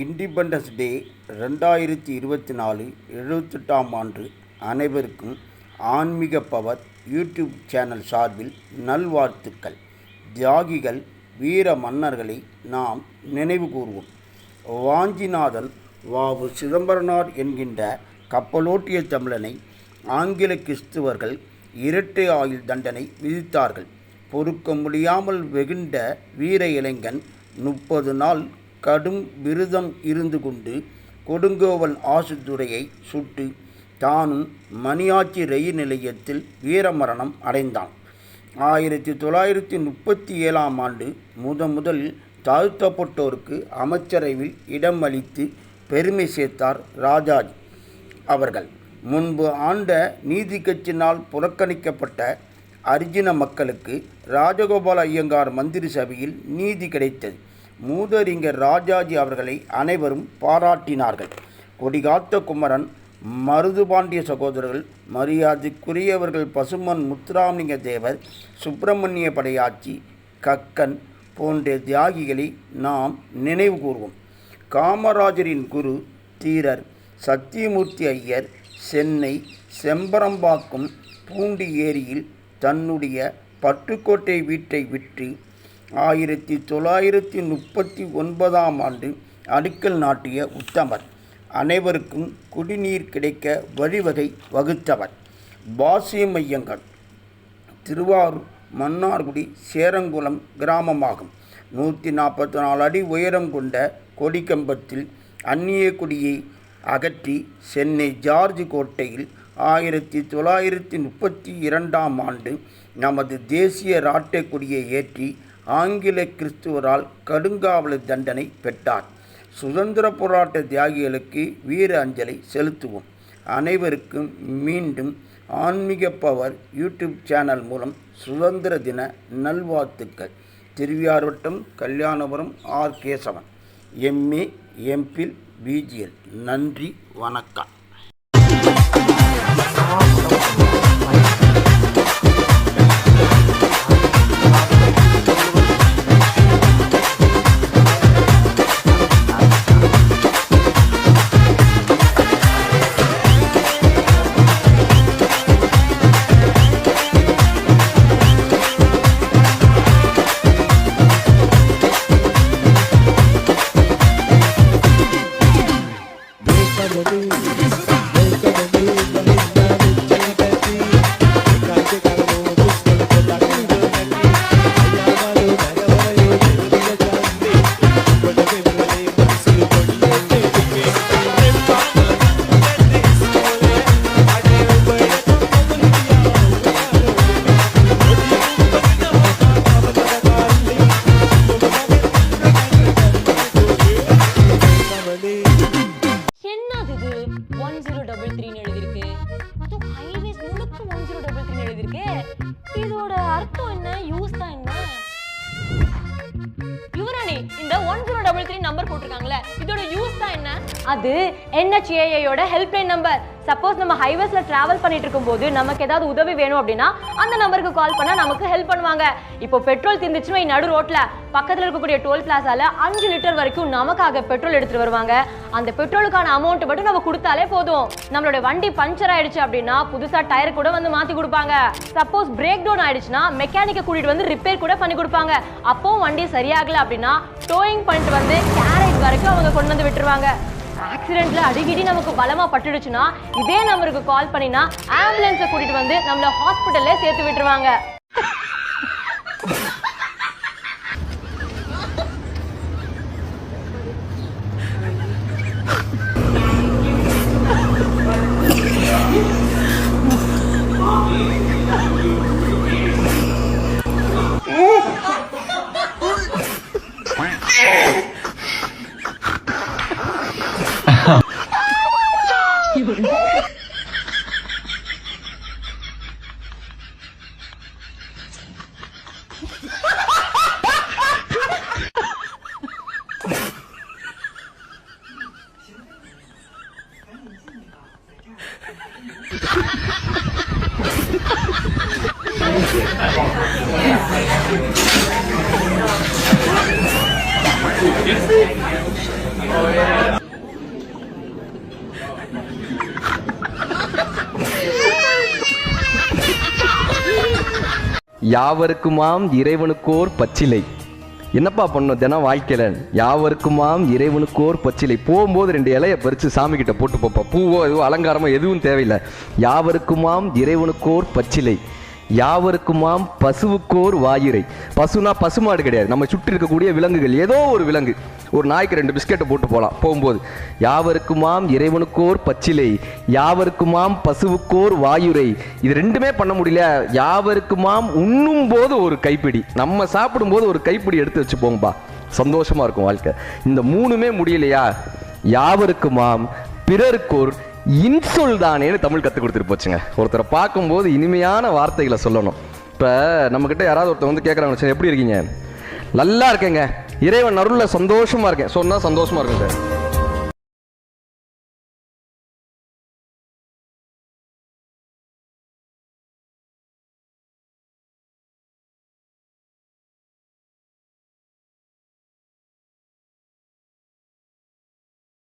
Independence day 2024 78ஆம் ஆண்டு அனைவருக்கும் ஆன்மீக பவர் யூடியூப் சேனல் சார்பில் நல்வாழ்த்துக்கள். தியாகிகள் வீர மன்னர்களை நாம் நினைவு கூர்வோம். வாஞ்சிநாதன் வாவு சிதம்பரனார் என்கின்ற கப்பலோட்டிய தமிழனை ஆங்கில கிறிஸ்துவர்கள் இரட்டை ஆயுள் தண்டனை விதித்தார்கள். பொறுக்க முடியாமல் வெகுண்ட வீர இளைஞன் 30 நாள் கடும் விரதம் இருந்து கொண்டு கொடுங்கோவல் ஆசுத்துறையை சுட்டு தானும் மணியாச்சி ரயில் நிலையத்தில் வீரமரணம் அடைந்தான். 1937ஆம் ஆண்டு முதலில் தாழ்த்தப்பட்டோருக்கு அமைச்சரவையில் இடம் அளித்து பெருமை சேர்த்தார் ராஜாஜி அவர்கள். முன்பு ஆண்ட நீதி கட்சியினால் புறக்கணிக்கப்பட்ட அரிஜின மக்களுக்கு ராஜகோபால ஐயங்கார் மந்திரி சபையில் நீதி கிடைத்தது. மூதறிஞர் ராஜாஜி அவர்களை அனைவரும் பாராட்டினார்கள். கொடிகாத்த குமரன், மருதுபாண்டிய சகோதரர்கள், மரியாதைக்குரியவர்கள் பசுமன் முத்துராமலிங்க தேவர், சுப்பிரமணிய படையாச்சி, கக்கன் போன்ற தியாகிகளை நாம் நினைவு கூர்வோம். காமராஜரின் குரு தீரர் சத்தியமூர்த்தி ஐயர் சென்னை செம்பரம்பாக்கம் பூண்டி ஏரியில் தன்னுடைய பட்டுக்கோட்டை வீட்டை விற்று 1939ஆம் ஆண்டு அடிக்கல் நாட்டிய உத்தமர். அனைவருக்கும் குடிநீர் கிடைக்க வழிவகை வகுத்தவர். பாசியம் ஐயங்கார் திருவாரூர் மன்னார்குடி சேரங்குளம் கிராமமாகும். 144 அடி உயரம் கொண்ட கொடிக்கம்பத்தில் அந்நிய குடியை அகற்றி சென்னை ஜார்ஜ் கோட்டையில் 1932ஆம் ஆண்டு நமது தேசிய ராட்டை கொடியை ஏற்றி ஆங்கில கிறிஸ்துவரால் கடுங்காவல் தண்டனை பெற்றார். சுதந்திர போராட்ட தியாகிகளுக்கு வீர அஞ்சலி செலுத்துவோம். அனைவருக்கும் மீண்டும் ஆன்மீக பவர் யூடியூப் சேனல் மூலம் சுதந்திர தின நல்வாழ்த்துக்கள். திருவையாறு வட்டம் Kalyanapuram R. Kesavan, MA, MPhil, BGL. நன்றி, வணக்கம். இதோட அர்த்தம் என்ன? யூஸ் தான் என்ன? யுவராணி, இந்த 1033 நம்பர் போட்டிருக்காங்கல்ல, இதோட யூஸ் தான் என்ன? அது NHAA யோட ஹெல்ப்லைன் நம்பர். சப்போஸ் நம்ம ஹைவேஸ்ல டிராவல் பண்ணிட்டு இருக்கும்போது நமக்கு ஏதாவது உதவி வேணும் அப்படின்னா அந்த நம்பருக்கு கால் பண்ணா நமக்கு ஹெல்ப் பண்ணுவாங்க. இப்போ பெட்ரோல் தீர்ந்துச்சுன்னா நடு ரோட்ல பக்கத்துல இருக்கக்கூடிய டோல் பிளாசால 5 லிட்டர் வரைக்கும் நமக்காக பெட்ரோல் எடுத்துட்டு வருவாங்க. அந்த பெட்ரோலுக்கான அமௌண்ட் மட்டும் நம்ம கொடுத்தாலே போதும். நம்மளோட வண்டி பஞ்சர் ஆயிடுச்சு அப்படின்னா புதுசா டயர் கூட வந்து மாத்தி கொடுப்பாங்க. சப்போஸ் பிரேக் டவுன் ஆயிடுச்சுன்னா மெக்கானிக்கை கூட்டிட்டு வந்து ரிப்பேர் கூட பண்ணி கொடுப்பாங்க. அப்போ வண்டி சரியாகல அப்படின்னா டோயிங் பண்ணிட்டு வந்து கேரேஜ் வரைக்கும் அவங்க கொண்டு வந்து விட்டுருவாங்க. ஆக்சிடென்ட்ல அடிக்கடி நமக்கு பலமா பட்டுடுச்சுன்னா இதே நம்பருக்கு கால் பண்ணினா ஆம்புலன்ஸை கூட்டிட்டு வந்து நம்மள ஹாஸ்பிட்டல்ல சேர்த்து விட்டுருவாங்க. யாவருக்குமாம் இறைவனுக்கோர் பச்சிலை. என்னப்பா பண்ணும் தினம் வாழ்க்கையில? யாவருக்குமாம் இறைவனுக்கோர் பச்சிலை. போகும்போது 2 இலையை பறித்து சாமி கிட்ட போட்டு போப்பா. பூவோ எதுவும் அலங்காரமோ எதுவும் தேவையில்லை. யாவருக்குமாம் இறைவனுக்கோர் பச்சிலை, யாவருக்குமாம் பசுவுக்கோர் வாயிரை. பசுனா பசுமாடு கிடையாது, நம்ம சுற்றி இருக்கக்கூடிய விலங்குகள். ஏதோ ஒரு விலங்கு, ஒரு நாய்க்கு 2 பிஸ்கெட்டை போட்டு போகலாம் போகும்போது. யாவருக்குமாம் இறைவனுக்கோர் பச்சிலை, யாவருக்குமாம் பசுவுக்கோர் வாயுரை. இது 2மே பண்ண முடியல. யாவருக்குமாம் உண்ணும் போது ஒரு கைப்பிடி, நம்ம சாப்பிடும் போது ஒரு கைப்பிடி எடுத்து வச்சு போங்கப்பா, சந்தோஷமா இருக்கும் வாழ்க்கை. இந்த 3மே முடியலையா, யாவருக்குமாம் பிறருக்கோர் இன்சொல் தானேன்னு தமிழ் கற்றுக் கொடுத்துட்டு போச்சுங்க. ஒருத்தரை பார்க்கும்போது இனிமையான வார்த்தைகளை சொல்லணும். இப்போ நம்மக்கிட்ட யாராவது ஒருத்தர் வந்து கேட்குறாங்க, சரி எப்படி இருக்கீங்க? நல்லா இருக்கேங்க, இறைவன் அருள்ல சந்தோஷமா இருக்கேன் சொன்னா சந்தோஷமா இருக்குங்க.